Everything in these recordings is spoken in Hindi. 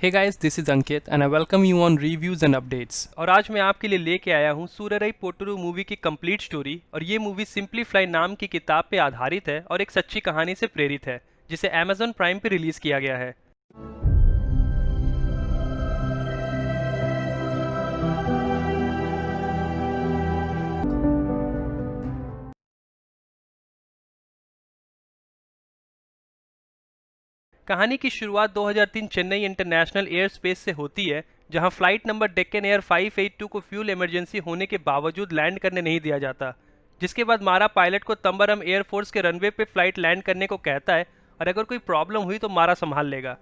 Hey guys, this is Ankit and I welcome you on Reviews and Updates। और आज मैं आपके लिए लेके आया हूँ सूररई पोट्टुरू मूवी की कंप्लीट स्टोरी। और ये मूवी सिंप्लीफ्लाई नाम की किताब पे आधारित है और एक सच्ची कहानी से प्रेरित है, जिसे Amazon प्राइम पे रिलीज किया गया है। कहानी की शुरुआत 2003 चेन्नई इंटरनेशनल एयर स्पेस से होती है, जहां फ्लाइट नंबर डेक्कन एयर 582 को फ्यूल इमरजेंसी होने के बावजूद लैंड करने नहीं दिया जाता। जिसके बाद मारा पायलट को तंबरम एयरफोर्स के रनवे पे फ्लाइट लैंड करने को कहता है और अगर कोई प्रॉब्लम हुई तो मारा संभाल लेगा।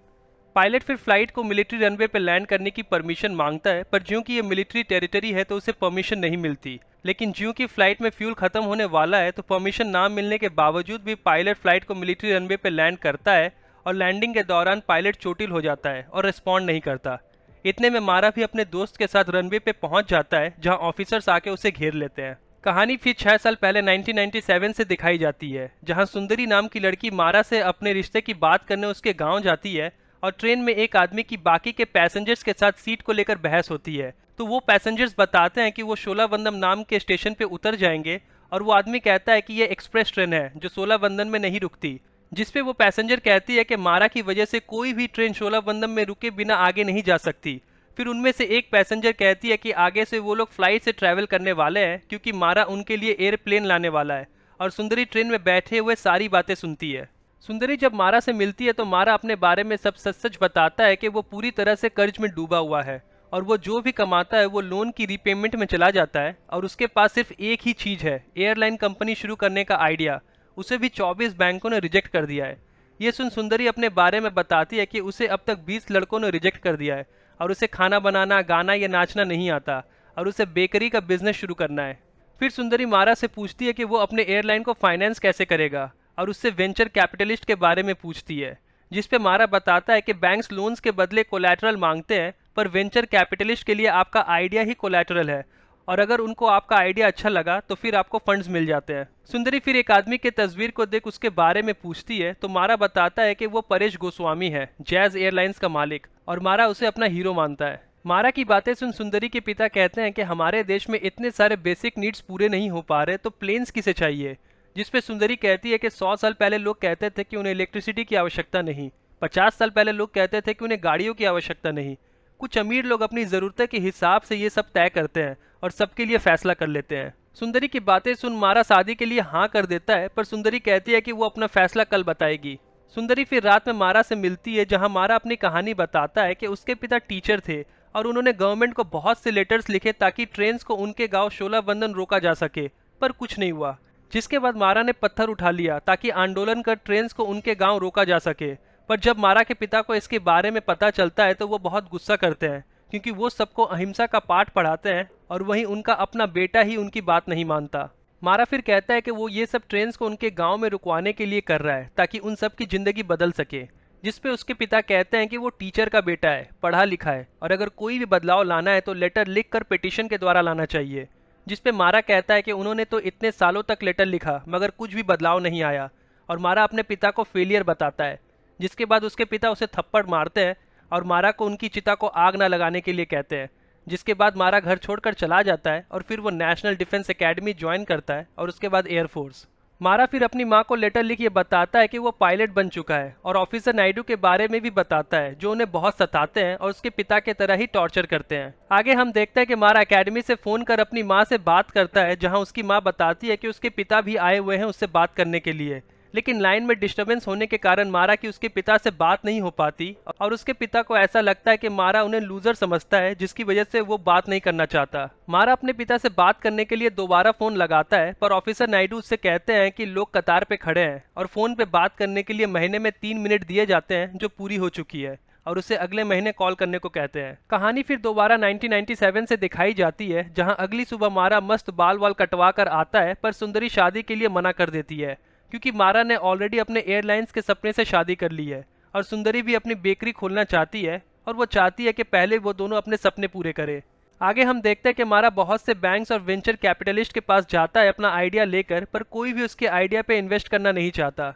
पायलट फिर फ्लाइट को मिलिट्री रनवे पे लैंड करने की परमिशन मांगता है, पर ज्यों कि ये मिलिट्री टेरिटरी है तो उसे परमिशन नहीं मिलती। लेकिन ज्यों कि फ्लाइट में फ्यूल खत्म होने वाला है तो परमिशन ना मिलने के बावजूद भी पायलट फ्लाइट को मिलिट्री रनवे पे लैंड करता है और लैंडिंग के दौरान पायलट चोटिल हो जाता है और रिस्पॉन्ड नहीं करता। इतने में मारा भी अपने दोस्त के साथ रनवे पे पहुंच जाता है, जहां ऑफिसर्स आके उसे घेर लेते हैं। कहानी फिर 6 साल पहले 1997 से दिखाई जाती है, जहां सुंदरी नाम की लड़की मारा से अपने रिश्ते की बात करने उसके गांव जाती है और ट्रेन में एक आदमी की बाकी के पैसेंजर्स के साथ सीट को लेकर बहस होती है। तो वो पैसेंजर्स बताते हैं कि वो शोलावंदम नाम के स्टेशन पे उतर जाएंगे और वो आदमी कहता है कि ये एक्सप्रेस ट्रेन है जो शोलावंदन में नहीं रुकती। जिसपे वो पैसेंजर कहती है कि मारा की वजह से कोई भी ट्रेन शोलावंदम में रुके बिना आगे नहीं जा सकती। फिर उनमें से एक पैसेंजर कहती है कि आगे से वो लोग फ्लाइट से ट्रैवल करने वाले हैं क्योंकि मारा उनके लिए एयरप्लेन लाने वाला है। और सुंदरी ट्रेन में बैठे हुए सारी बातें सुनती है। सुंदरी जब मारा से मिलती है तो मारा अपने बारे में सब सच सच बताता है कि वो पूरी तरह से कर्ज में डूबा हुआ है और वो जो भी कमाता है वो लोन की रीपेमेंट में चला जाता है और उसके पास सिर्फ एक ही चीज़ है, एयरलाइन कंपनी शुरू करने का आइडिया। उसे भी 24 बैंकों ने रिजेक्ट कर दिया है। ये सुन सुंदरी अपने बारे में बताती है कि उसे अब तक 20 लड़कों ने रिजेक्ट कर दिया है और उसे खाना बनाना, गाना या नाचना नहीं आता और उसे बेकरी का बिजनेस शुरू करना है। फिर सुंदरी मारा से पूछती है कि वो अपने एयरलाइन को फाइनेंस कैसे करेगा और उससे वेंचर कैपिटलिस्ट के बारे में पूछती है। जिस पे मारा बताता है कि बैंक्स लोन्स के बदले कोलैटरल मांगते हैं, पर वेंचर कैपिटलिस्ट के लिए आपका आइडिया ही कोलैटरल है और अगर उनको आपका आइडिया अच्छा लगा तो फिर आपको फंड्स मिल जाते हैं। सुंदरी फिर एक आदमी की तस्वीर को देख उसके बारे में पूछती है तो मारा बताता है कि वो परेश गोस्वामी है, जैज एयरलाइंस का मालिक, और मारा उसे अपना हीरो मानता है। मारा की बातें सुन सुंदरी के पिता कहते हैं कि हमारे देश में इतने सारे बेसिक नीड्स पूरे नहीं हो पा रहे तो प्लेन्स किसे चाहिए। जिसपे सुंदरी कहती है कि 100 साल पहले लोग कहते थे कि उन्हें इलेक्ट्रिसिटी की आवश्यकता नहीं, 50 साल पहले लोग कहते थे कि उन्हें गाड़ियों की आवश्यकता नहीं। कुछ अमीर लोग अपनी ज़रूरत के हिसाब से ये सब तय करते हैं और सबके लिए फैसला कर लेते हैं। सुंदरी की बातें सुन मारा शादी के लिए हाँ कर देता है, पर सुंदरी कहती है कि वो अपना फैसला कल बताएगी। सुंदरी फिर रात में मारा से मिलती है, जहां मारा अपनी कहानी बताता है कि उसके पिता टीचर थे और उन्होंने गवर्नमेंट को बहुत से लेटर्स लिखे ताकि ट्रेन्स को उनके गांव शोलाबंदन रोका जा सके, पर कुछ नहीं हुआ। जिसके बाद मारा ने पत्थर उठा लिया ताकि आंदोलन कर ट्रेन्स को उनके गांव रोका जा सके। पर जब मारा के पिता को इसके बारे में पता चलता है तो वो बहुत गुस्सा करते हैं, क्योंकि वो सबको अहिंसा का पाठ पढ़ाते हैं और वहीं उनका अपना बेटा ही उनकी बात नहीं मानता। मारा फिर कहता है कि वो ये सब ट्रेन्स को उनके गांव में रुकवाने के लिए कर रहा है ताकि उन सब की जिंदगी बदल सके। जिसपे उसके पिता कहते हैं कि वो टीचर का बेटा है, पढ़ा लिखा है और अगर कोई भी बदलाव लाना है तो लेटर लिख कर पिटिशन के द्वारा लाना चाहिए। जिसपे मारा कहता है कि उन्होंने तो इतने सालों तक लेटर लिखा मगर कुछ भी बदलाव नहीं आया और मारा अपने पिता को फेलियर बताता है। जिसके बाद उसके पिता उसे थप्पड़ मारते हैं और मारा को उनकी चिता को आग न लगाने के लिए कहते हैं। जिसके बाद मारा घर छोड़कर चला जाता है और फिर वो नेशनल डिफेंस एकेडमी ज्वाइन करता है और उसके बाद एयरफोर्स। मारा फिर अपनी माँ को लेटर लिख ये बताता है कि वो पायलट बन चुका है और ऑफिसर नायडू के बारे में भी बताता है जो उन्हें बहुत सताते हैं और उसके पिता के तरह ही टॉर्चर करते हैं। आगे हम देखते हैं कि मारा एकेडमी से फोन कर अपनी माँ से बात करता है, जहाँ उसकी माँ बताती है कि उसके पिता भी आए हुए हैं उससे बात करने के लिए, लेकिन लाइन में डिस्टरबेंस होने के कारण मारा की उसके पिता से बात नहीं हो पाती और उसके पिता को ऐसा लगता है कि मारा उन्हें लूजर समझता है, जिसकी वजह से वो बात नहीं करना चाहता। मारा अपने पिता से बात करने के लिए दोबारा फोन लगाता है, पर ऑफिसर नायडू उससे कहते हैं कि लोग कतार पे खड़े हैं और फोन पे बात करने के लिए महीने में 3 मिनट दिए जाते हैं जो पूरी हो चुकी है और उसे अगले महीने कॉल करने को कहते हैं। कहानी फिर दोबारा 1997 से दिखाई जाती है, जहां अगली सुबह मारा मस्त बाल वाल कटवा कर आता है, पर सुंदरी शादी के लिए मना कर देती है क्योंकि मारा ने ऑलरेडी अपने एयरलाइंस के सपने से शादी कर ली है और सुंदरी भी अपनी बेकरी खोलना चाहती है और वो चाहती है कि पहले वो दोनों अपने सपने पूरे करें। आगे हम देखते हैं कि मारा बहुत से बैंक्स और वेंचर कैपिटलिस्ट के पास जाता है अपना आइडिया लेकर, पर कोई भी उसके आइडिया पे इन्वेस्ट करना नहीं चाहता।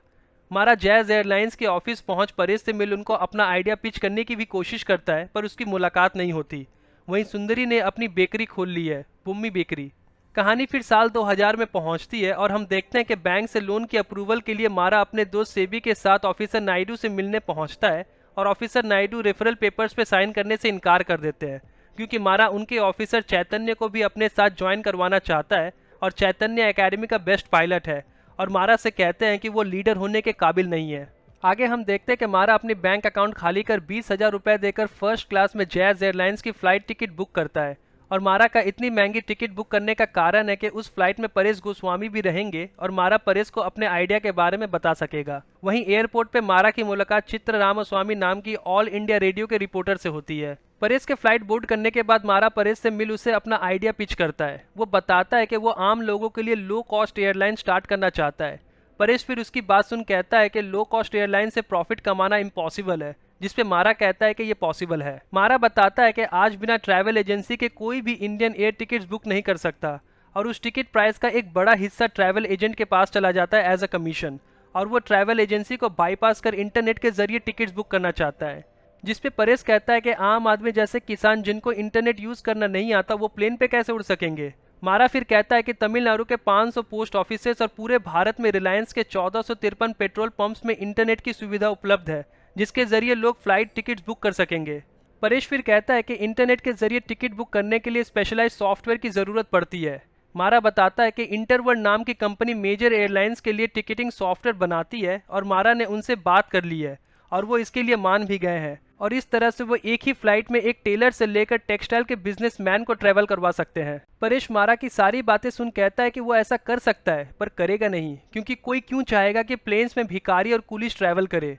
मारा जैज एयरलाइंस के ऑफिस पहुंच परेश से मिल उनको अपना आइडिया पिच करने की भी कोशिश करता है, पर उसकी मुलाकात नहीं होती। वहीं सुंदरी ने अपनी बेकरी खोल ली है, बुम्मी बेकरी। कहानी फिर साल 2000 में पहुंचती है और हम देखते हैं कि बैंक से लोन की अप्रूवल के लिए मारा अपने दोस्त सेबी के साथ ऑफिसर नायडू से मिलने पहुंचता है, और ऑफिसर नायडू रेफरल पेपर्स पे साइन करने से इनकार कर देते हैं, क्योंकि मारा उनके ऑफिसर चैतन्य को भी अपने साथ ज्वाइन करवाना चाहता है, और चैतन्य एकेडमी का बेस्ट पायलट है, और मारा से कहते हैं कि वो लीडर होने के काबिल नहीं है। आगे हम देखते हैं कि मारा अपनी बैंक अकाउंट खाली कर 20,000 रुपए देकर फर्स्ट क्लास में जैज एयरलाइंस की फ्लाइट टिकट बुक करता है। और मारा का इतनी महंगी टिकट बुक करने का कारण है कि उस फ्लाइट में परेश गोस्वामी भी रहेंगे, और मारा परेश को अपने आइडिया के बारे में बता सकेगा। वहीं एयरपोर्ट पे मारा की मुलाकात चित्र रामास्वामी नाम की ऑल इंडिया रेडियो के रिपोर्टर से होती है। परेश के फ्लाइट बोर्ड करने के बाद मारा परेश से मिल उसे अपना आइडिया पिच करता है। वो बताता है कि वो आम लोगों के लिए लो कॉस्ट एयरलाइन स्टार्ट करना चाहता है। परेश फिर उसकी बात सुन कहता है कि लो कॉस्ट एयरलाइन से प्रॉफिट कमाना इम्पॉसिबल है, जिसपे मारा कहता है कि ये पॉसिबल है। मारा बताता है कि आज बिना ट्रैवल एजेंसी के कोई भी इंडियन एयर टिकट्स बुक नहीं कर सकता, और उस टिकट प्राइस का एक बड़ा हिस्सा ट्रैवल एजेंट के पास चला जाता है एज अ कमीशन, और वो ट्रैवल एजेंसी को बाईपास कर इंटरनेट के जरिए टिकट्स बुक करना चाहता है। जिसपे परेश कहता है कि आम आदमी जैसे किसान जिनको इंटरनेट यूज करना नहीं आता वो प्लेन पे कैसे उड़ सकेंगे। मारा फिर कहता है कि तमिलनाडु के 500 पोस्ट ऑफिसेस और पूरे भारत में रिलायंस के 1453 पेट्रोल पंप्स में इंटरनेट की सुविधा उपलब्ध है, जिसके जरिए लोग फ्लाइट टिकट्स बुक कर सकेंगे। परेश फिर कहता है कि इंटरनेट के जरिए टिकट बुक करने के लिए स्पेशलाइज्ड सॉफ्टवेयर की ज़रूरत पड़ती है। मारा बताता है कि इंटरवर्ल्ड नाम की कंपनी मेजर एयरलाइंस के लिए टिकटिंग सॉफ्टवेयर बनाती है, और मारा ने उनसे बात कर ली है, और वो इसके लिए मान भी गए हैं, और इस तरह से वो एक ही फ्लाइट में एक टेलर से लेकर टेक्सटाइल के बिजनेसमैन को ट्रैवल करवा सकते हैं। परेश मारा की सारी बातें सुन कहता है कि वो ऐसा कर सकता है, पर करेगा नहीं, क्योंकि कोई क्यों चाहेगा कि प्लेन्स में भिखारी और कुलिश ट्रैवल करे।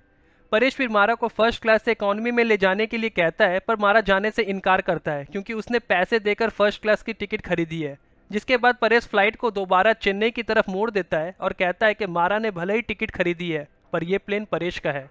परेश फिर मारा को फर्स्ट क्लास से इकोनॉमी में ले जाने के लिए कहता है, पर मारा जाने से इनकार करता है, क्योंकि उसने पैसे देकर फर्स्ट क्लास की टिकट खरीदी है। जिसके बाद परेश फ्लाइट को दोबारा चेन्नई की तरफ मोड़ देता है और कहता है कि मारा ने भले ही टिकट खरीदी है, पर यह प्लेन परेश का है।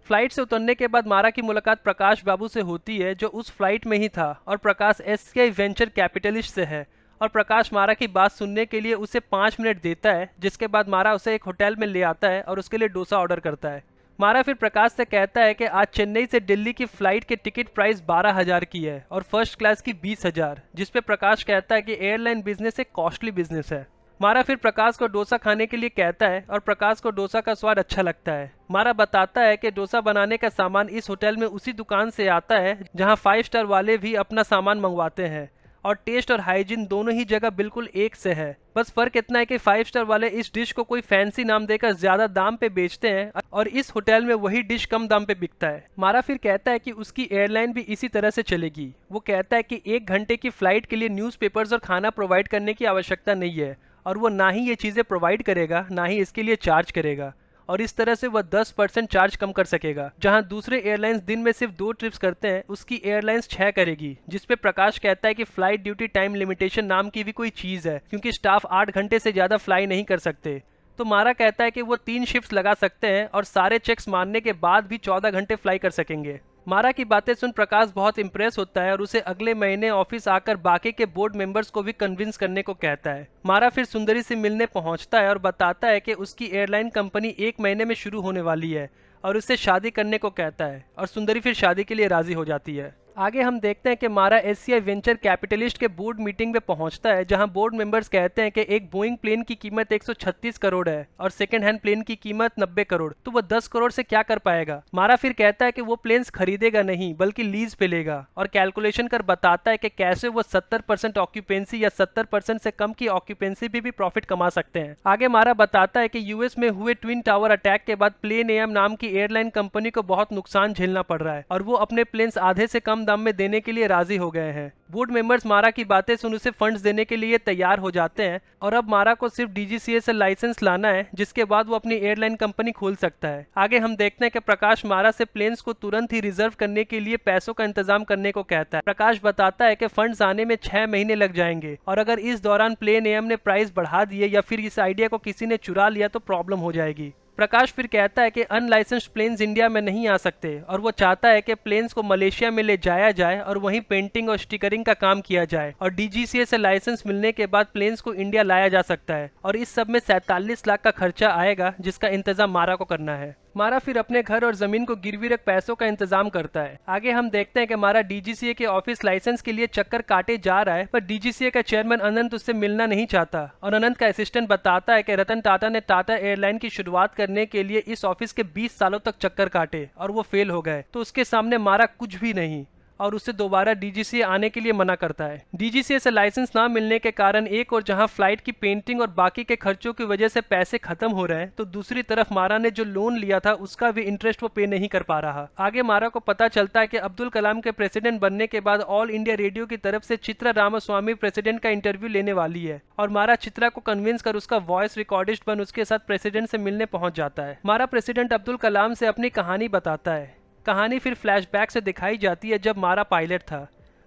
फ्लाइट से उतरने के बाद मारा की मुलाकात प्रकाश बाबू से होती है, जो उस फ्लाइट में ही था, और प्रकाश एससीआई वेंचर कैपिटलिस्ट से है, और प्रकाश मारा की बात सुनने के लिए उसे 5 मिनट देता है। जिसके बाद मारा उसे एक होटल में ले आता है और उसके लिए डोसा ऑर्डर करता है। मारा फिर प्रकाश से कहता है कि आज चेन्नई से दिल्ली की फ्लाइट के टिकट प्राइस 12,000 की है और फर्स्ट क्लास की 20,000, जिसपे प्रकाश कहता है कि एयरलाइन बिजनेस एक कॉस्टली बिजनेस है। मारा फिर प्रकाश को डोसा खाने के लिए कहता है, और प्रकाश को डोसा का स्वाद अच्छा लगता है। मारा बताता है कि डोसा बनाने का सामान इस होटल में उसी दुकान से आता है जहां 5 स्टार वाले भी अपना सामान मंगवाते हैं, और टेस्ट और हाइजीन दोनों ही जगह बिल्कुल एक से है। बस फर्क इतना है कि 5 स्टार वाले इस डिश को कोई फैंसी नाम देकर ज्यादा दाम पे बेचते हैं, और इस होटल में वही डिश कम दाम पे बिकता है। मारा फिर कहता है कि उसकी एयरलाइन भी इसी तरह से चलेगी। वो कहता है कि 1 घंटे की फ्लाइट के लिए न्यूज़पेपर्स और खाना प्रोवाइड करने की आवश्यकता नहीं है, और वो ना ही ये चीज़ें प्रोवाइड करेगा, ना ही इसके लिए चार्ज करेगा, और इस तरह से वह 10% चार्ज कम कर सकेगा। जहां दूसरे एयरलाइंस दिन में सिर्फ 2 ट्रिप्स करते हैं, उसकी एयरलाइंस 6 करेगी। जिसपे प्रकाश कहता है कि फ्लाइट ड्यूटी टाइम लिमिटेशन नाम की भी कोई चीज़ है, क्योंकि स्टाफ 8 घंटे से ज़्यादा फ्लाई नहीं कर सकते। तो मारा कहता है कि वो 3 शिफ्ट्स लगा सकते हैं, और सारे चेक्स मानने के बाद भी 14 घंटे फ्लाई कर सकेंगे। मारा की बातें सुन प्रकाश बहुत इंप्रेस होता है, और उसे अगले महीने ऑफिस आकर बाकी के बोर्ड मेंबर्स को भी कन्विंस करने को कहता है। मारा फिर सुंदरी से मिलने पहुंचता है और बताता है कि उसकी एयरलाइन कंपनी 1 महीने में शुरू होने वाली है, और उससे शादी करने को कहता है, और सुंदरी फिर शादी के लिए राजी हो जाती है। आगे हम देखते हैं कि मारा एससीआई वेंचर कैपिटलिस्ट के बोर्ड मीटिंग में पहुंचता है, जहां बोर्ड मेंबर्स कहते हैं कि एक बोइंग प्लेन की कीमत 136 करोड़ है और सेकंड हैंड प्लेन की कीमत 90 करोड़, तो वो 10 करोड़ से क्या कर पाएगा। मारा फिर कहता है कि वो प्लेन्स खरीदेगा नहीं बल्कि लीज पे लेगा, और कैलकुलेशन कर बताता है कि कैसे वो 70% ऑक्यूपेंसी या 70% से कम की ऑक्यूपेंसी भी प्रॉफिट कमा सकते हैं। आगे मारा बताता है कि यूएस में हुए ट्विन टावर अटैक के बाद प्लेन एम नाम की एयरलाइन कंपनी को बहुत नुकसान झेलना पड़ रहा है, और वो अपने प्लेन्स आधे से कम दाम में देने के लिए राजी हो गए हैं। बोर्ड मेंबर्स मारा की बातें सुन उसे फंड्स देने के लिए तैयार हो जाते हैं, और अब मारा को सिर्फ डीजीसीए से लाइसेंस लाना है, जिसके बाद वो अपनी एयरलाइन कंपनी खोल सकता है। आगे हम देखते हैं कि प्रकाश मारा से प्लेन्स को तुरंत ही रिजर्व करने के लिए पैसों का इंतजाम करने को कहता है। प्रकाश बताता है कि फंड्स आने में 6 महीने लग जाएंगे, और अगर इस दौरान प्लेन एम ने प्राइस बढ़ा दिए या फिर इस आइडिया को किसी ने चुरा लिया तो प्रॉब्लम हो जाएगी। प्रकाश फिर कहता है कि अनलाइसेंस्ड प्लेन्स इंडिया में नहीं आ सकते और वो चाहता है कि प्लेन्स को मलेशिया में ले जाया जाए और वहीं पेंटिंग और स्टिकरिंग का काम किया जाए और डीजीसीए से लाइसेंस मिलने के बाद प्लेन्स को इंडिया लाया जा सकता है और इस सब में 47 लाख का खर्चा आएगा जिसका इंतजाम मारा को करना है। मारा फिर अपने घर और जमीन को गिरवी रख पैसों का इंतजाम करता है। आगे हम देखते हैं कि मारा डीजीसीए के ऑफिस लाइसेंस के लिए चक्कर काटे जा रहा है, पर डीजीसीए का चेयरमैन अनंत उससे मिलना नहीं चाहता और अनंत का असिस्टेंट बताता है कि रतन टाटा ने टाटा एयरलाइन की शुरुआत करने के लिए इस ऑफिस के 20 सालों तक चक्कर काटे और वो फेल हो गए, तो उसके सामने मारा कुछ भी नहीं और उससे दोबारा डीजीसीए आने के लिए मना करता है। डीजीसीए से लाइसेंस ना मिलने के कारण एक और जहां फ्लाइट की पेंटिंग और बाकी के खर्चों की वजह से पैसे खत्म हो रहे हैं, तो दूसरी तरफ मारा ने जो लोन लिया था उसका भी इंटरेस्ट वो पे नहीं कर पा रहा। आगे मारा को पता चलता है कि अब्दुल कलाम के प्रेसिडेंट बनने के बाद ऑल इंडिया रेडियो की तरफ से चित्रा रामास्वामी प्रेसिडेंट का इंटरव्यू लेने वाली है और मारा चित्रा को कन्विंस कर उसका वॉइस रिकॉर्डिस्ट बन उसके साथ प्रेसिडेंट से मिलने पहुंच जाता है। मारा प्रेसिडेंट अब्दुल कलाम से अपनी कहानी बताता है। कहानी फिर फ्लैशबैक से दिखाई जाती है जब मारा पायलट था।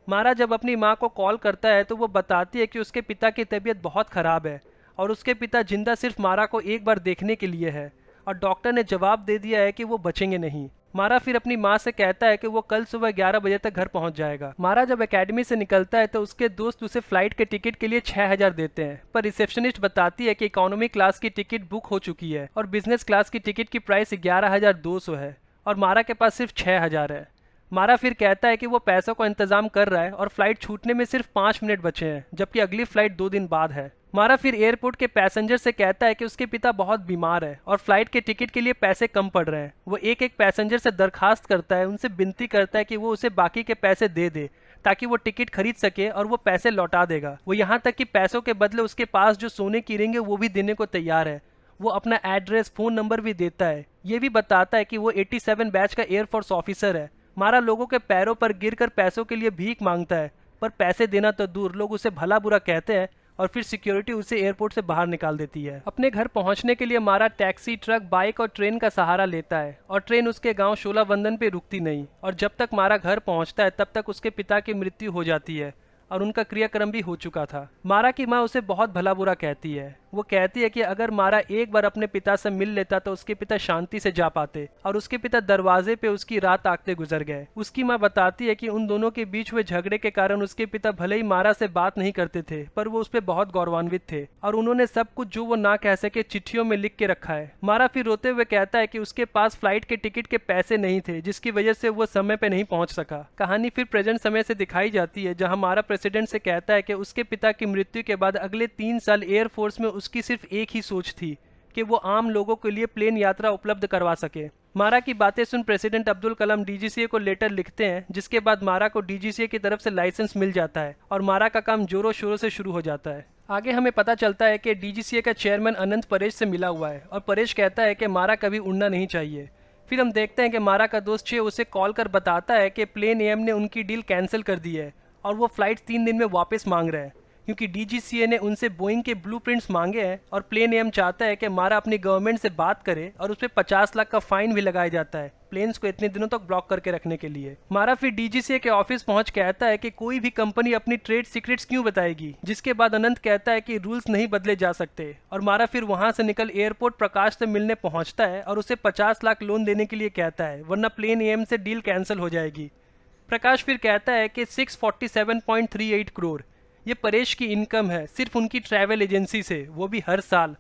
मारा जब अपनी माँ को कॉल करता है तो वो बताती है कि उसके पिता की तबीयत बहुत ख़राब है और उसके पिता जिंदा सिर्फ मारा को एक बार देखने के लिए है और डॉक्टर ने जवाब दे दिया है कि वो बचेंगे नहीं। मारा फिर अपनी माँ से कहता है कि वो कल सुबह 11 बजे तक घर पहुंच जाएगा। मारा जब एकेडमी से निकलता है तो उसके दोस्त उसे फ्लाइट के टिकट के लिए 6000 देते हैं, पर रिसेप्शनिस्ट बताती है कि इकोनॉमी क्लास की टिकट बुक हो चुकी है और बिजनेस क्लास की टिकट की प्राइस 11,200 है और मारा के पास सिर्फ 6000 है। मारा फिर कहता है कि वो पैसों का इंतजाम कर रहा है और फ्लाइट छूटने में सिर्फ 5 मिनट बचे हैं, जबकि अगली फ्लाइट 2 दिन बाद है। मारा फिर एयरपोर्ट के पैसेंजर से कहता है कि उसके पिता बहुत बीमार है और फ्लाइट के टिकट के लिए पैसे कम पड़ रहे हैं। वो एक एक पैसेंजर से दरखास्त करता है, उनसे विनती करता है कि वो उसे बाकी के पैसे दे दे ताकि वो टिकट खरीद सके और वो पैसे लौटा देगा। वो यहाँ तक कि पैसों के बदले उसके पास जो सोने की रिंग है वो भी देने को तैयार है। वो अपना एड्रेस, फ़ोन नंबर भी देता है। ये भी बताता है कि वो 87 बैच का एयरफोर्स ऑफिसर है। मारा लोगों के पैरों पर गिरकर पैसों के लिए भीख मांगता है, पर पैसे देना तो दूर, लोग उसे भला बुरा कहते हैं और फिर सिक्योरिटी उसे एयरपोर्ट से बाहर निकाल देती है। अपने घर पहुंचने के लिए मारा टैक्सी, ट्रक, बाइक और ट्रेन का सहारा लेता है और ट्रेन उसके गांव शोलावंदन पे रुकती नहीं और जब तक मारा घर पहुंचता है तब तक उसके पिता की मृत्यु हो जाती है और उनका क्रियाक्रम भी हो चुका था। मारा की माँ उसे बहुत भला बुरा कहती है। वो कहती है कि अगर मारा एक बार अपने पिता से मिल लेता तो उसके पिता शांति से जा पाते और उसके पिता दरवाजे पे उसकी रात ताकते गुजर गए। उसकी माँ बताती है कि उन दोनों के बीच हुए झगड़े के कारण उसके पिता भले ही मारा से बात नहीं करते थे, पर वो उस पर बहुत गौरवान्वित थे और उन्होंने सब कुछ जो वो ना कह सके चिट्ठियों में लिख के रखा है। मारा फिर रोते हुए कहता है कि उसके पास फ्लाइट के टिकट के पैसे नहीं थे, जिसकी वजह से वो समय पे नहीं पहुंच सका। कहानी फिर प्रेजेंट समय से दिखाई जाती है, जहां मारा प्रेसिडेंट से कहता है कि उसके पिता की मृत्यु के बाद अगले 3 साल एयरफोर्स में उसकी सिर्फ एक ही सोच थी कि वो आम लोगों के लिए प्लेन यात्रा उपलब्ध करवा सके। मारा की बातें सुन प्रेसिडेंट अब्दुल कलाम डीजीसीए को लेटर लिखते हैं, जिसके बाद मारा को डीजीसीए की तरफ से लाइसेंस मिल जाता है और मारा का काम जोरों शोरों से शुरू हो जाता है। आगे हमें पता चलता है कि डीजीसीए का चेयरमैन अनंत परेश से मिला हुआ है और परेश कहता है कि मारा कभी उड़ना नहीं चाहिए। फिर हम देखते हैं कि मारा का दोस्त छे उसे कॉल कर बताता है कि प्लेन एम ने उनकी डील कैंसिल कर दी है और वो फ्लाइट 3 दिन में वापस मांग रहे हैं, क्योंकि डीजीसीए ने उनसे बोइंग के ब्लूप्रिंट्स मांगे हैं और प्लेन एम चाहता है कि मारा अपनी गवर्नमेंट से बात करे और उस पर 50 लाख का फाइन भी लगाया जाता है प्लेन्स को इतने दिनों तक ब्लॉक करके रखने के लिए। मारा फिर डीजीसीए के ऑफिस पहुंच कहता है कि कोई भी कंपनी अपनी ट्रेड सीक्रेट्स क्यों बताएगी, जिसके बाद अनंत कहता है कि रूल्स नहीं बदले जा सकते और मारा फिर वहां से निकल एयरपोर्ट प्रकाश से मिलने पहुंचता है और उसे 50 लाख लोन देने के लिए कहता है, वरना प्लेन एम से डील कैंसिल हो जाएगी। प्रकाश फिर कहता है कि 647.38 करोड़ ये परेश की इनकम है सिर्फ उनकी ट्रैवल एजेंसी से, वो भी हर साल,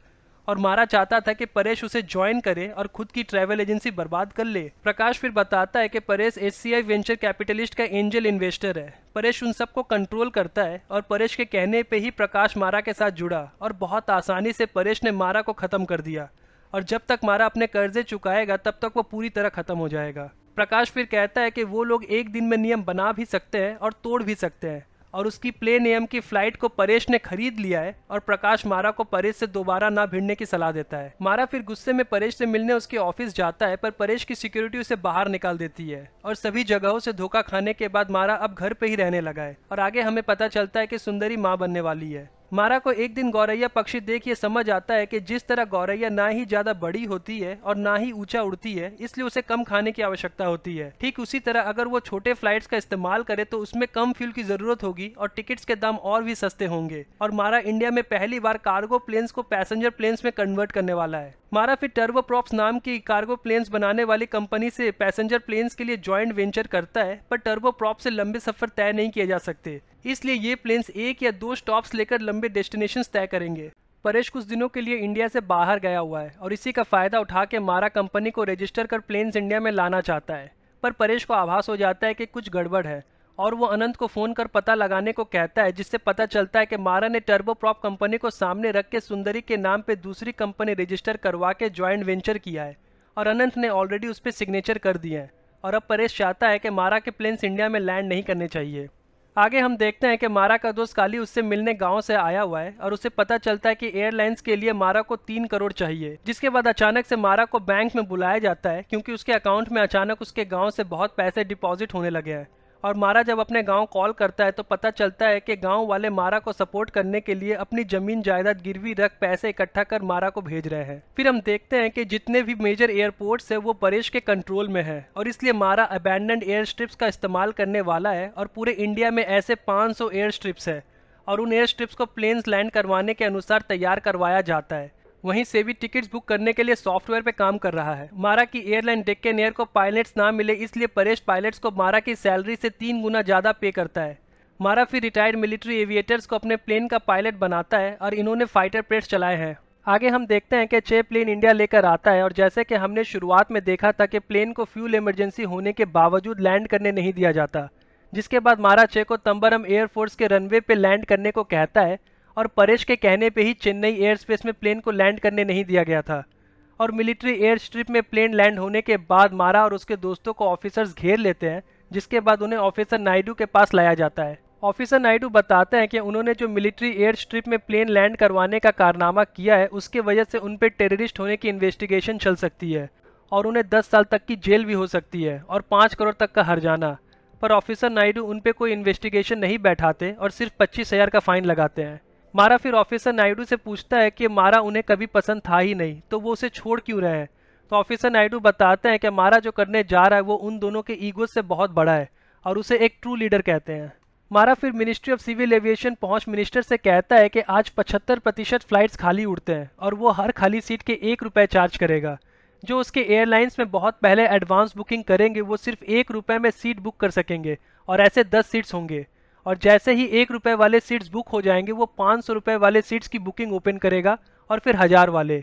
और मारा चाहता था कि परेश उसे ज्वाइन करे और खुद की ट्रैवल एजेंसी बर्बाद कर ले। प्रकाश फिर बताता है कि परेश HCI वेंचर कैपिटलिस्ट का एंजल इन्वेस्टर है। परेश उन सबको कंट्रोल करता है और परेश के कहने पे ही प्रकाश मारा के साथ जुड़ा और बहुत आसानी से परेश ने मारा को ख़त्म कर दिया और जब तक मारा अपने कर्जे चुकाएगा तब तक वो पूरी तरह ख़त्म हो जाएगा। प्रकाश फिर कहता है कि वो लोग एक दिन में नियम बना भी सकते हैं और तोड़ भी सकते हैं और उसकी प्लेन एम की फ्लाइट को परेश ने खरीद लिया है और प्रकाश मारा को परेश से दोबारा ना भिड़ने की सलाह देता है। मारा फिर गुस्से में परेश से मिलने उसके ऑफिस जाता है, पर परेश की सिक्योरिटी उसे बाहर निकाल देती है और सभी जगहों से धोखा खाने के बाद मारा अब घर पे ही रहने लगा है और आगे हमें पता चलता है कि सुंदरी माँ बनने वाली है। मारा को एक दिन गौरैया पक्षी देख ये समझ आता है कि जिस तरह गौरैया ना ही ज्यादा बड़ी होती है और ना ही ऊंचा उड़ती है, इसलिए उसे कम खाने की आवश्यकता होती है। ठीक उसी तरह अगर वो छोटे फ्लाइट्स का इस्तेमाल करे तो उसमें कम फ्यूल की जरूरत होगी और टिकट्स के दाम और भी सस्ते होंगे। और मारा इंडिया में पहली बार कार्गो प्लेन्स को पैसेंजर प्लेन्स में कन्वर्ट करने वाला है। मारा फिर टर्बोप्रॉप्स नाम की कार्गो प्लेन्स बनाने वाली कंपनी से पैसेंजर प्लेन्स के लिए जॉइंट वेंचर करता है, पर टर्बोप्रॉप से लंबे सफर तय नहीं किए जा सकते, इसलिए ये प्लेन्स एक या दो स्टॉप्स लेकर लंबे डेस्टिनेशंस तय करेंगे। परेश कुछ दिनों के लिए इंडिया से बाहर गया हुआ है और इसी का फायदा उठा के मारा कंपनी को रजिस्टर कर प्लेन्स इंडिया में लाना चाहता है। पर परेश को आभास हो जाता है कि कुछ गड़बड़ है और वो अनंत को फोन कर पता लगाने को कहता है, जिससे पता चलता है कि मारा ने टर्बोप्रॉप कंपनी को सामने रख के सुंदरी के नाम पे दूसरी कंपनी रजिस्टर करवा के ज्वाइंट वेंचर किया है और अनंत ने ऑलरेडी उस पर सिग्नेचर कर दिए हैं। और अब परेश चाहता है कि मारा के प्लेन्स इंडिया में लैंड नहीं करने चाहिए। आगे हम देखते हैं कि मारा का दोस्त काली उससे मिलने गांव से आया हुआ है और उसे पता चलता है कि एयरलाइंस के लिए मारा को 3 करोड़ चाहिए। जिसके बाद अचानक से मारा को बैंक में बुलाया जाता है क्योंकि उसके अकाउंट में अचानक उसके गांव से बहुत पैसे डिपॉजिट होने लगे हैं। और मारा जब अपने गांव कॉल करता है तो पता चलता है कि गांव वाले मारा को सपोर्ट करने के लिए अपनी जमीन जायदाद गिरवी रख पैसे इकट्ठा कर मारा को भेज रहे हैं। फिर हम देखते हैं कि जितने भी मेजर एयरपोर्ट्स है वो परेश के कंट्रोल में है और इसलिए मारा अबैंडन्ड एयर स्ट्रिप्स का इस्तेमाल करने वाला है और पूरे इंडिया में ऐसे 500 एयर स्ट्रिप्स है और उन एयर स्ट्रिप्स को प्लेन्स लैंड करवाने के अनुसार तैयार करवाया जाता है। वहीं से भी टिकट्स बुक करने के लिए सॉफ्टवेयर पे काम कर रहा है। मारा की एयरलाइन डेक्कन एयर को पायलट्स ना मिले, इसलिए परेश पायलट्स को मारा की सैलरी से 3 गुना ज़्यादा पे करता है। मारा फिर रिटायर्ड मिलिट्री एविएटर्स को अपने प्लेन का पायलट बनाता है और इन्होंने फाइटर प्लेट्स चलाए हैं। आगे हम देखते हैं कि चे प्लेन इंडिया लेकर आता है और जैसे कि हमने शुरुआत में देखा था कि प्लेन को फ्यूल इमरजेंसी होने के बावजूद लैंड करने नहीं दिया जाता, जिसके बाद मारा चे को तंबरम एयरफोर्स के रनवे पे लैंड करने को कहता है और परेश के कहने पे ही चेन्नई एयर स्पेस में प्लेन को लैंड करने नहीं दिया गया था। और मिलिट्री एयर स्ट्रिप में प्लेन लैंड होने के बाद मारा और उसके दोस्तों को ऑफिसर्स घेर लेते हैं, जिसके बाद उन्हें ऑफिसर नायडू के पास लाया जाता है। ऑफिसर नायडू बताते हैं कि उन्होंने जो मिलिट्री एयर स्ट्रिप में प्लेन लैंड करवाने का कारनामा किया है उसके वजह से उन पर टेररिस्ट होने की इन्वेस्टिगेशन चल सकती है और उन्हें 10 साल तक की जेल भी हो सकती है और 5 करोड़ तक का हर्जाना। पर ऑफिसर नायडू उन पर कोई इन्वेस्टिगेशन नहीं बैठाते और सिर्फ 25,000 का फाइन लगाते हैं। मारा फिर ऑफिसर नायडू से पूछता है कि मारा उन्हें कभी पसंद था ही नहीं तो वो उसे छोड़ क्यों रहे हैं। तो ऑफिसर नायडू बताते हैं कि मारा जो करने जा रहा है वो उन दोनों के ईगो से बहुत बड़ा है और उसे एक ट्रू लीडर कहते हैं। मारा फिर मिनिस्ट्री ऑफ सिविल एविएशन पहुंच मिनिस्टर से कहता है कि आज 75% फ्लाइट्स खाली उड़ते हैं और वो हर खाली सीट के 1 रुपये चार्ज करेगा। जो उसके एयरलाइंस में बहुत पहले एडवांस बुकिंग करेंगे वो सिर्फ 1 रुपये में सीट बुक कर सकेंगे और ऐसे 10 सीट्स होंगे। और जैसे ही 1 रुपये वाले सीट्स बुक हो जाएंगे वो 500 रुपये वाले सीट्स की बुकिंग ओपन करेगा और फिर 1000 वाले।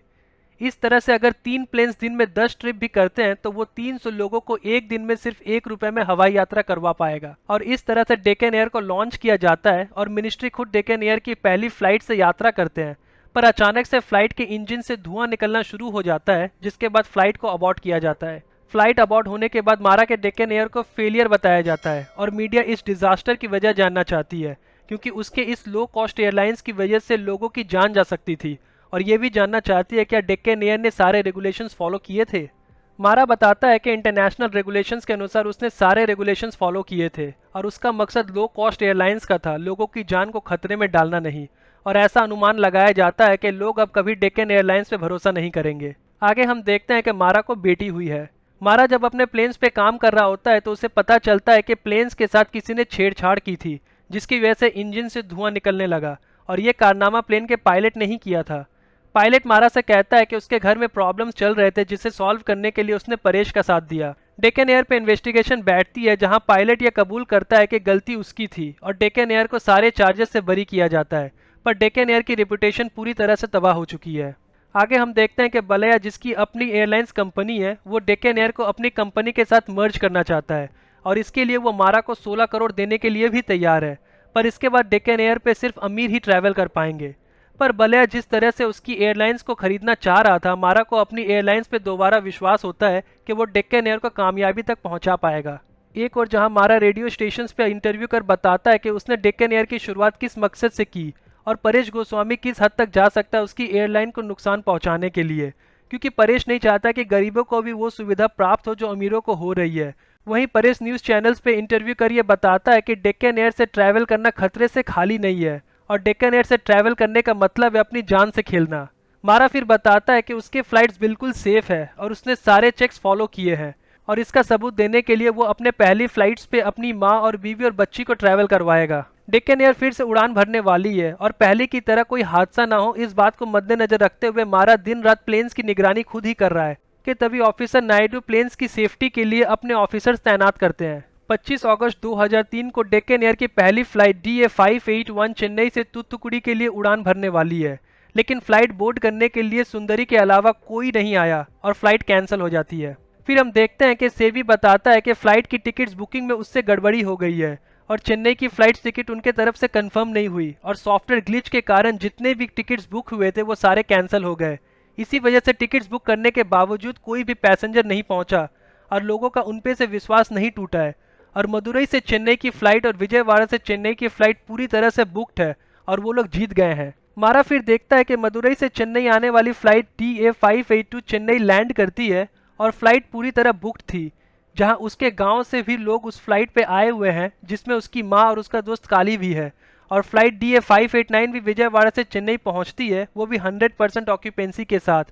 इस तरह से अगर 3 प्लेन्स दिन में 10 ट्रिप भी करते हैं तो वो 300 लोगों को एक दिन में सिर्फ 1 रुपये में हवाई यात्रा करवा पाएगा। और इस तरह से डेक्कन एयर को लॉन्च किया जाता है और मिनिस्ट्री खुद डेक्कन एयर की पहली फ्लाइट से यात्रा करते हैं। पर अचानक से फ्लाइट के इंजन से धुआं निकलना शुरू हो जाता है, जिसके बाद फ्लाइट को अबॉर्ट किया जाता है। फ्लाइट अबॉर्ट होने के बाद मारा के डेक्कन एयर को फेलियर बताया जाता है और मीडिया इस डिजास्टर की वजह जानना चाहती है क्योंकि उसके इस लो कॉस्ट एयरलाइंस की वजह से लोगों की जान जा सकती थी और ये भी जानना चाहती है क्या डेक्कन एयर ने सारे रेगुलेशंस फॉलो किए थे। मारा बताता है कि इंटरनेशनल रेगुलेशंस के अनुसार उसने सारे रेगुलेशंस फॉलो किए थे और उसका मकसद लो कॉस्ट एयरलाइंस का था, लोगों की जान को खतरे में डालना नहीं। और ऐसा अनुमान लगाया जाता है कि लोग अब कभी डेक्कन एयरलाइंस पे भरोसा नहीं करेंगे। आगे हम देखते हैं कि मारा को बेटी हुई है। मारा जब अपने प्लेन्स पे काम कर रहा होता है तो उसे पता चलता है कि प्लेन्स के साथ किसी ने छेड़छाड़ की थी, जिसकी वजह से इंजन से धुआं निकलने लगा और ये कारनामा प्लेन के पायलट ने ही किया था। पायलट मारा से कहता है कि उसके घर में प्रॉब्लम्स चल रहे थे, जिसे सॉल्व करने के लिए उसने परेश का साथ दिया। डेक्कन एयर पे इन्वेस्टिगेशन बैठती है जहां पायलट यह कबूल करता है कि गलती उसकी थी और डेक्कन एयर को सारे चार्जेस से बरी किया जाता है। पर डेक्कन एयर की रेपुटेशन पूरी तरह से तबाह हो चुकी है। आगे हम देखते हैं कि बलैया, जिसकी अपनी एयरलाइंस कंपनी है, वो डेक्कन एयर को अपनी कंपनी के साथ मर्ज करना चाहता है और इसके लिए वो मारा को 16 करोड़ देने के लिए भी तैयार है। पर इसके बाद डेक्कन एयर पे सिर्फ अमीर ही ट्रैवल कर पाएंगे। पर बलैया जिस तरह से उसकी एयरलाइंस को खरीदना चाह रहा था, मारा को अपनी एयरलाइंस पे दोबारा विश्वास होता है कि वो डेक्कन एयर को कामयाबी तक पहुंचा पाएगा। एक और जहां मारा रेडियो स्टेशन पे इंटरव्यू कर बताता है कि उसने डेक्कन एयर की शुरुआत किस मकसद से की और परेश गोस्वामी किस हद तक जा सकता है उसकी एयरलाइन को नुकसान पहुंचाने के लिए, क्योंकि परेश नहीं चाहता कि गरीबों को भी वो सुविधा प्राप्त हो जो अमीरों को हो रही है। वहीं परेश न्यूज़ चैनल्स पे इंटरव्यू कर ये बताता है कि डेक्कन एयर से ट्रैवल करना खतरे से खाली नहीं है और डेक्कन एयर से ट्रैवल करने का मतलब है अपनी जान से खेलना। मारा फिर बताता है कि उसके फ्लाइट्स बिल्कुल सेफ है और उसने सारे चेक्स फॉलो किए हैं, और इसका सबूत देने के लिए वो अपने पहली फ्लाइट्स पे अपनी माँ और बीवी और बच्ची को ट्रैवल करवाएगा। डेक्कन एयर फिर से उड़ान भरने वाली है और पहले की तरह कोई हादसा ना हो इस बात को मद्देनजर रखते हुए मारा दिन रात प्लेन्स की निगरानी खुद ही कर रहा है कि तभी ऑफिसर नायडू प्लेन्स की सेफ्टी के लिए अपने ऑफिसर्स तैनात करते हैं। 25 अगस्त 2003 को डेक्कन एयर की पहली फ्लाइट DA581 चेन्नई से तूतुकुड़ी के लिए उड़ान भरने वाली है, लेकिन फ्लाइट बोर्ड करने के लिए सुंदरी के अलावा कोई नहीं आया और फ्लाइट कैंसिल हो जाती है। फिर हम देखते हैं कि सेवी बताता है कि फ्लाइट की टिकट्स बुकिंग में उससे गड़बड़ी हो गई है और चेन्नई की फ्लाइट टिकट उनके तरफ से कंफर्म नहीं हुई और सॉफ्टवेयर ग्लिच के कारण जितने भी टिकट्स बुक हुए थे वो सारे कैंसिल हो गए। इसी वजह से टिकट्स बुक करने के बावजूद कोई भी पैसेंजर नहीं पहुंचा और लोगों का उन पे से विश्वास नहीं टूटा है, और मदुरई से चेन्नई की फ्लाइट और विजयवाड़ा से चेन्नई की फ्लाइट पूरी तरह से बुक्ड है और वो लोग जीत गए हैं। मारा फिर देखता है कि मदुरई से चेन्नई आने वाली फ्लाइट DA582 चेन्नई लैंड करती है और फ्लाइट पूरी तरह बुक्ड थी, जहां उसके गांव से भी लोग उस फ्लाइट पे आए हुए हैं जिसमें उसकी माँ और उसका दोस्त काली भी है, और फ्लाइट DA589 भी विजयवाड़ा से चेन्नई पहुंचती है, वो भी 100% ऑक्यूपेंसी के साथ।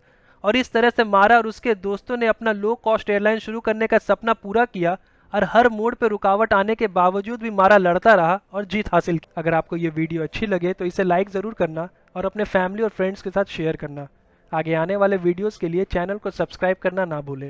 और इस तरह से मारा और उसके दोस्तों ने अपना लो कॉस्ट एयरलाइन शुरू करने का सपना पूरा किया और हर मोड़ पे रुकावट आने के बावजूद भी मारा लड़ता रहा और जीत हासिल की। अगर आपको ये वीडियो अच्छी लगे तो इसे लाइक ज़रूर करना और अपने फैमिली और फ्रेंड्स के साथ शेयर करना। आगे आने वाले वीडियोस के लिए चैनल को सब्सक्राइब करना ना भूलें।